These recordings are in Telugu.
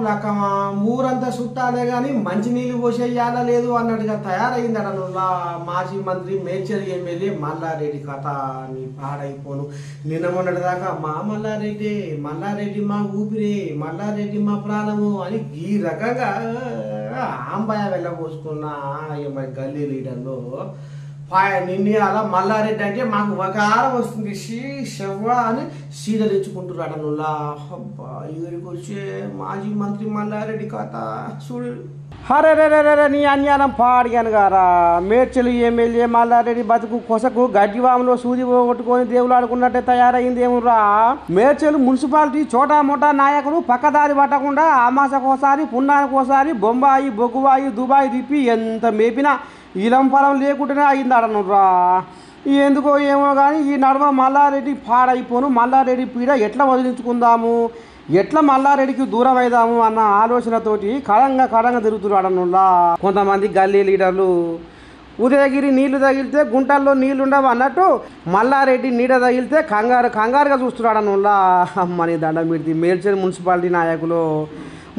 లకమా ఊరంతా చుట్టాలే కానీ మంచినీళ్ళు పోసేయాలా లేదు అన్నట్టుగా తయారైందట నువ్వు మాజీ మంత్రి మేడ్చల్ ఎమ్మెల్యే మల్లారెడ్డి కథ నీ పాడైపోను. నిన్న మొన్నటి దాకా మా మల్లారెడ్డి మా ఊపిరి, మల్లారెడ్డి మా ప్రాణము అని ఈ రకంగా ఆంబాయ వెళ్ళబోసుకున్న మరి గల్లీ లీడర్లో నిన్నే అలా మల్లారెడ్డి అంటే మాకు వకారం వస్తుంది శవ్వ అని సీదరించుకుంటున్నాడు నువ్వులా. అబ్బా ఇక్కడికి వచ్చే మాజీ మంత్రి మల్లారెడ్డి కథ చూడు. హరే నీ అన్యానం పాడిగాను గారా. మేడ్చల్ ఎమ్మెల్యే మల్లారెడ్డి బతుకు కొసకు గడ్డివాములో సూది పోగొట్టుకొని దేవులు ఆడుకున్నట్టే తయారైంది ఏమురా. మేడ్చల్ మున్సిపాలిటీ చోటా మోటా నాయకులు పక్కదారి పట్టకుండా ఆమాసకోసారి పున్నానికోసారి బొంబాయి బొగ్గుబాయి దుబాయ్ తిప్పి ఎంత మేపినా ఇలం ఫలం లేకుండానే అయిందడనురా. ఎందుకో ఏమో కానీ ఈ నడుమ మల్లారెడ్డి పాడైపోను. మల్లారెడ్డి పీడ ఎట్లా వదిలించుకుందాము, ఎట్లా మల్లారెడ్డికి దూరం అయిదాము అన్న ఆలోచనతోటి కడంగా తిరుగుతున్నాడనులా. కొంతమంది గల్లీ లీడర్లు ఉదయగిరి నీళ్లు తగిలితే గుంటల్లో నీళ్లుండవు అన్నట్టు మల్లారెడ్డి నీడ తగిలితే కంగారుగా చూస్తున్నాడనులా. అమ్మని దండం పెడితే మేడ్చల్ మున్సిపాలిటీ నాయకులు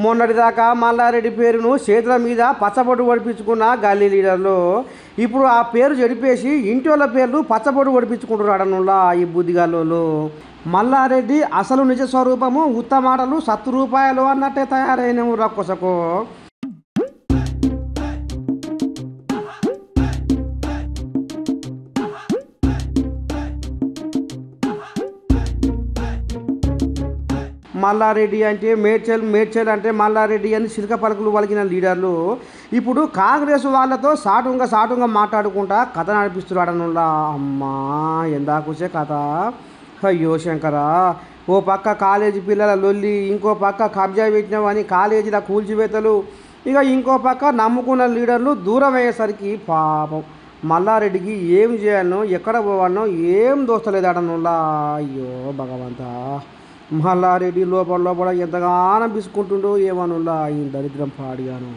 మొన్నటిదాకా మల్లారెడ్డి పేరును చేతుల మీద పచ్చబొట్టు పడిపించుకున్న గల్లీ లీడర్లు ఇప్పుడు ఆ పేరు చెడిపేసి ఇంటి వాళ్ళ పేర్లు పచ్చబొట్టు పడిపించుకుంటున్నాడనులా ఈ బుద్ధిగాళ్ళు. మల్లారెడ్డి అసలు నిజ స్వరూపము ఉత్తమాటలు ₹100 అన్నట్టే తయారైనము రక్కొసకు. మల్లారెడ్డి అంటే మేడ్చల్ అంటే మల్లారెడ్డి అని చిలక పలుకులు పలికిన లీడర్లు ఇప్పుడు కాంగ్రెస్ వాళ్ళతో సాటుగా మాట్లాడుకుంటా కథ నడిపిస్తున్నాడనులా. అమ్మా ఎందాకూసే కథ. అయ్యో శంకరా, ఓ పక్క కాలేజీ పిల్లల లొల్లి, ఇంకో పక్క కబ్జా పెట్టినవని కాలేజీల కూల్చివేతలు, ఇక ఇంకో పక్క నమ్ముకున్న లీడర్లు దూరం అయ్యేసరికి పాపం మల్లారెడ్డికి ఏం చేయాలనో ఎక్కడ పోవాలనో ఏం దోస్తలేదడనులా. అయ్యో భగవంతా, మల్లారెడ్డి లోపల ఎంతగానో బిసుకుంటుండో ఏమనులా ఈ దరిద్రం పాడిగాను.